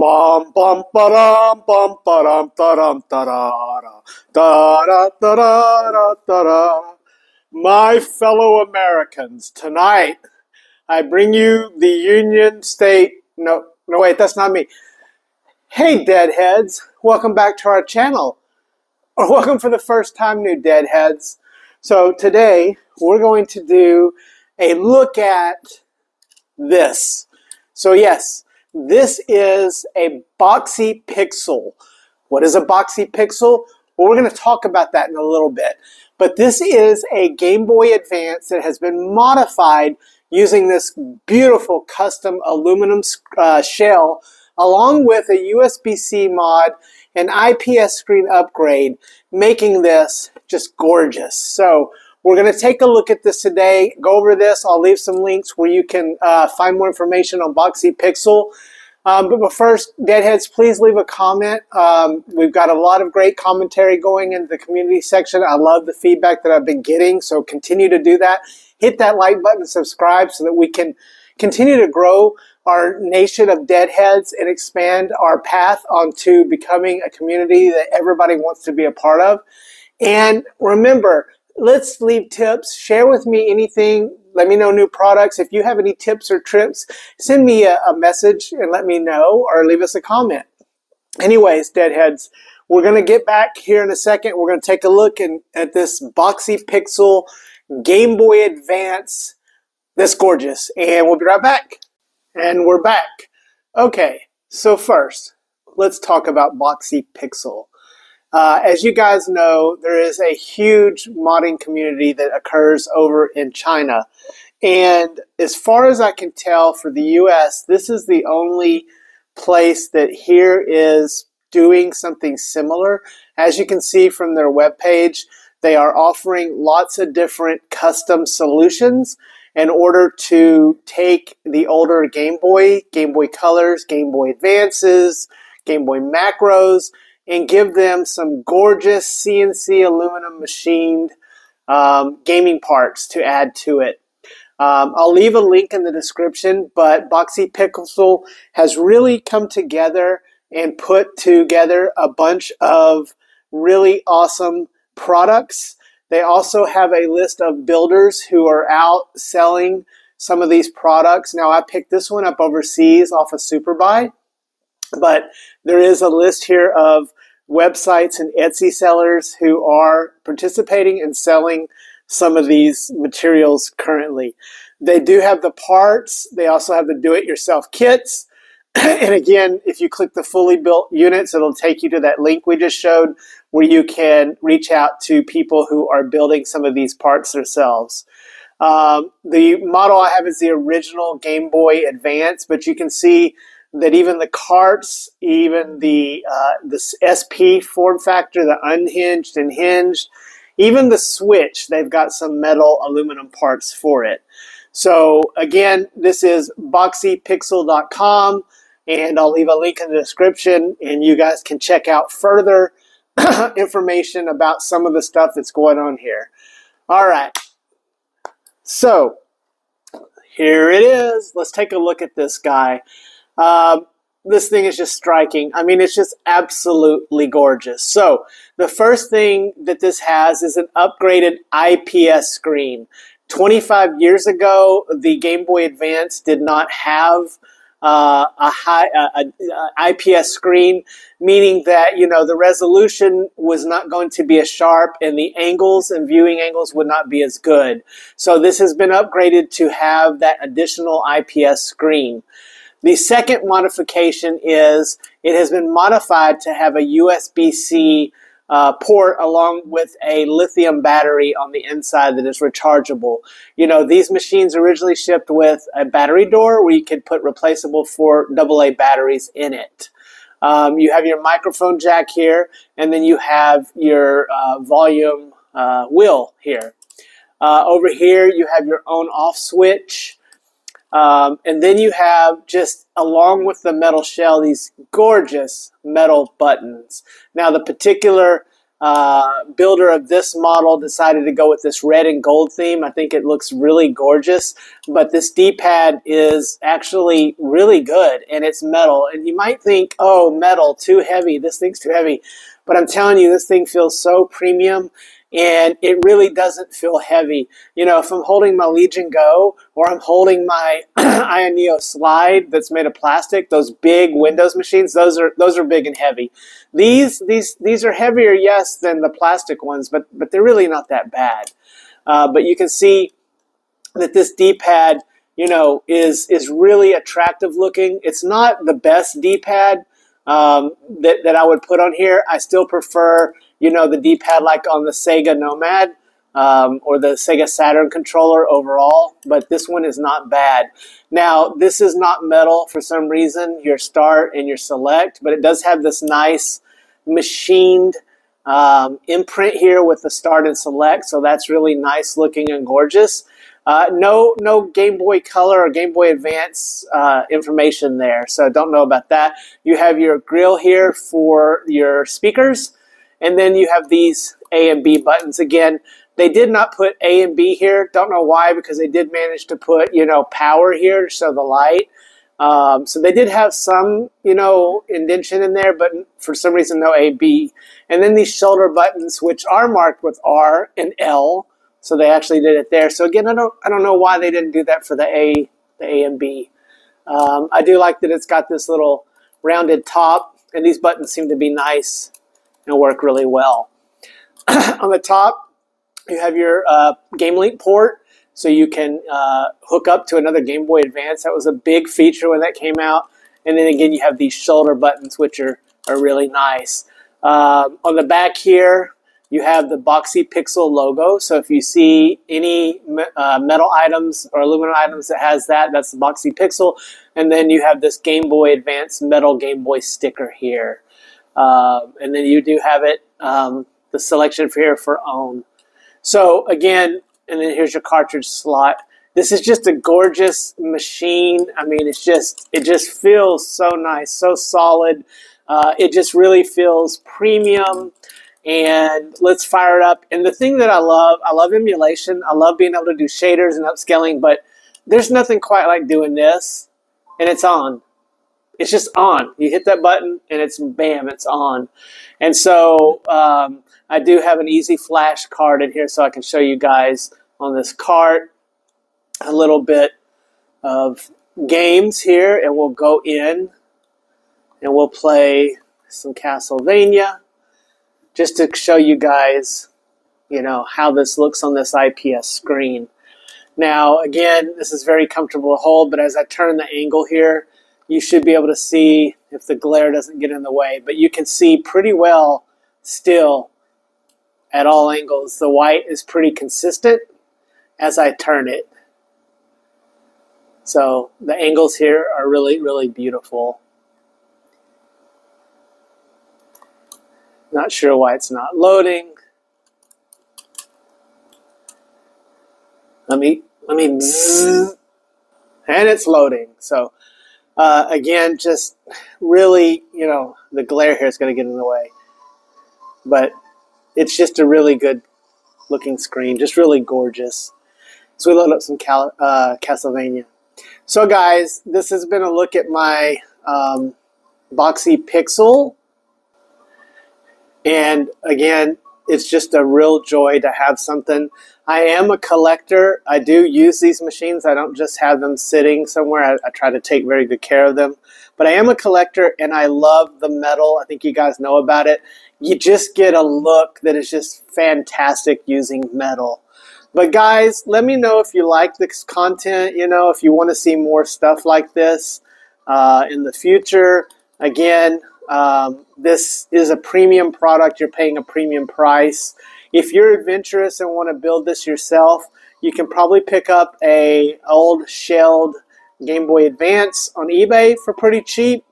Bum bum ba dum da dum da da da da da da da. My fellow Americans, tonight I bring you the Union State. No, wait, that's not me. Hey, Deadheads, welcome back to our channel, or welcome for the first time, new Deadheads. So today we're going to do a look at this. So yes, this is a Boxy Pixel. What is a Boxy Pixel? Well, we're going to talk about that in a little bit. But this is a Game Boy Advance that has been modified using this beautiful custom aluminum shell, along with a USB-C mod and IPS screen upgrade, making this just gorgeous. So we're going to take a look at this today, go over this. I'll leave some links where you can find more information on Boxy Pixel. But first, Deadheads, please leave a comment. We've got a lot of great commentary going in the community section. I love the feedback that I've been getting, so continue to do that. Hit that like button and subscribe so that we can continue to grow our nation of Deadheads and expand our path onto becoming a community that everybody wants to be a part of. And remember, let's leave tips. Share with me anything. Let me know new products. If you have any tips or tricks, send me a message and let me know, or leave us a comment. Anyways, Deadheads, we're going to get back here in a second. We're going to take a look at this Boxy Pixel Game Boy Advance. That's gorgeous. And we'll be right back. And we're back. Okay, so first, let's talk about Boxy Pixel. As you guys know, there is a huge modding community that occurs over in China. And as far as I can tell, for the US, this is the only place that here is doing something similar. As you can see from their webpage, they are offering lots of different custom solutions in order to take the older Game Boy Colors, Game Boy Advances, Game Boy Macros, and give them some gorgeous CNC aluminum machined gaming parts to add to it. I'll leave a link in the description, but Boxy Pixel has really come together and put together a bunch of really awesome products. They also have a list of builders who are out selling some of these products. Now, I picked this one up overseas off of Superbuy, but there is a list here of websites and Etsy sellers who are participating in selling some of these materials currently. They do have the parts. They also have the do-it-yourself kits. And again, if you click the fully built units, it'll take you to that link we just showed where you can reach out to people who are building some of these parts themselves. The model I have is the original Game Boy Advance, but you can see that even the carts, even the SP form factor, the unhinged and hinged, even the switch, they've got some metal aluminum parts for it. So again, this is boxypixel.com, and I'll leave a link in the description, and you guys can check out further information about some of the stuff that's going on here. All right, so here it is. Let's take a look at this guy. This thing is just striking. I mean, it's just absolutely gorgeous. So the first thing that this has is an upgraded IPS screen. 25 years ago, the Game Boy Advance did not have IPS screen, meaning that, you know, the resolution was not going to be as sharp and the angles and viewing angles would not be as good. So this has been upgraded to have that additional IPS screen. The second modification is it has been modified to have a USB-C port along with a lithium battery on the inside that is rechargeable. You know, these machines originally shipped with a battery door where you could put replaceable AA batteries in it. You have your microphone jack here, and then you have your volume wheel here. Over here, you have your on-off switch. And then you have, just along with the metal shell, these gorgeous metal buttons. Now, the particular builder of this model decided to go with this red and gold theme. I think it looks really gorgeous, but this D-pad is actually really good, and it's metal. And you might think, oh, metal, too heavy. This thing's too heavy. But I'm telling you, this thing feels so premium, and it really doesn't feel heavy. You know, if I'm holding my Legion Go or I'm holding my Ion Neo Slide that's made of plastic, those big Windows machines, those are big and heavy. These are heavier, yes, than the plastic ones, but they're really not that bad. But you can see that this D-pad, you know, is really attractive looking. It's not the best D-pad that I would put on here. I still prefer, you know, the D-pad like on the Sega Nomad or the Sega Saturn controller overall, but this one is not bad. Now, this is not metal for some reason, your start and your select, but it does have this nice machined imprint here with the start and select, so that's really nice looking and gorgeous. No Game Boy Color or Game Boy Advance information there, so don't know about that. You have your grill here for your speakers, and then you have these A and B buttons. Again, they did not put A and B here. Don't know why, because they did manage to put, you know, power here to show the light. So they did have some, you know, indentation in there, but for some reason no A, B. And then these shoulder buttons, which are marked with R and L. So they actually did it there. So again, I don't know why they didn't do that for the A and B. I do like that it's got this little rounded top, and these buttons seem to be nice and work really well. On the top, you have your Game Link port, so you can hook up to another Game Boy Advance. That was a big feature when that came out. And then again, you have these shoulder buttons, which are really nice. On the back here, you have the Boxy Pixel logo. So if you see any metal items or aluminum items that has that, that's the Boxy Pixel. And then you have this Game Boy Advance metal Game Boy sticker here. And then you do have it, the selection for here for own. So again, and then here's your cartridge slot. This is just a gorgeous machine. I mean, it just feels so nice, so solid. It just really feels premium. And let's fire it up. And the thing that I love emulation. I love being able to do shaders and upscaling, but there's nothing quite like doing this, and it's on. It's just on. You hit that button, and it's bam, it's on. And so I do have an easy flash card in here, so I can show you guys on this cart a little bit of games here, and we'll go in and we'll play some Castlevania, just to show you guys, you know, how this looks on this IPS screen. Now, again, this is very comfortable to hold, but as I turn the angle here, you should be able to see if the glare doesn't get in the way. But you can see pretty well still at all angles. The white is pretty consistent as I turn it. So the angles here are really, really beautiful. Not sure why it's not loading. Let me bzzz, and it's loading. So again, just really, you know, the glare here is going to get in the way, but it's just a really good looking screen, just really gorgeous. So we load up some Castlevania. So guys, this has been a look at my Boxy Pixel. And again, it's just a real joy to have something. I am a collector. I do use these machines. I don't just have them sitting somewhere. I try to take very good care of them. But I am a collector, and I love the metal. I think you guys know about it. You just get a look that is just fantastic using metal. But guys, let me know if you like this content, you know, if you want to see more stuff like this in the future. Again, this is a premium product. You're paying a premium price. If you're adventurous and want to build this yourself, you can probably pick up a old shelled Game Boy Advance on eBay for pretty cheap.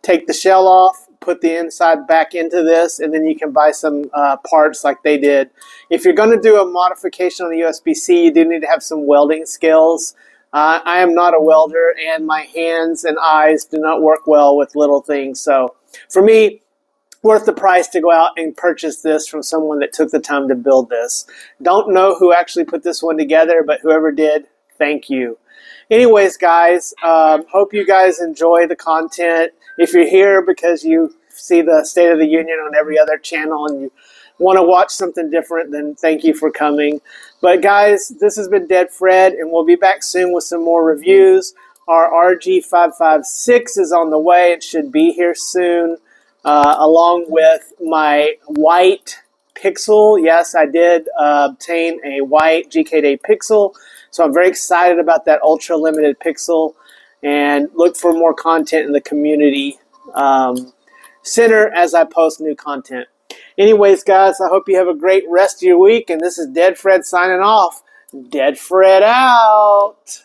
Take the shell off, put the inside back into this, and then you can buy some parts like they did. If you're going to do a modification on the USB-C, you do need to have some welding skills. I am not a welder, and my hands and eyes do not work well with little things. So for me, worth the price to go out and purchase this from someone that took the time to build this. Don't know who actually put this one together, but whoever did, thank you. Anyways, guys, hope you guys enjoy the content. If you're here because you see the State of the Union on every other channel and you want to watch something different, then thank you for coming. But guys, this has been Dead Fred, and we'll be back soon with some more reviews. Our RG556 is on the way. It should be here soon, along with my white Pixel. Yes, I did obtain a white GK Pixel, so I'm very excited about that ultra limited Pixel, and look for more content in the community center as I post new content. Anyways, guys, I hope you have a great rest of your week, and this is Dead Fred signing off. Dead Fred out.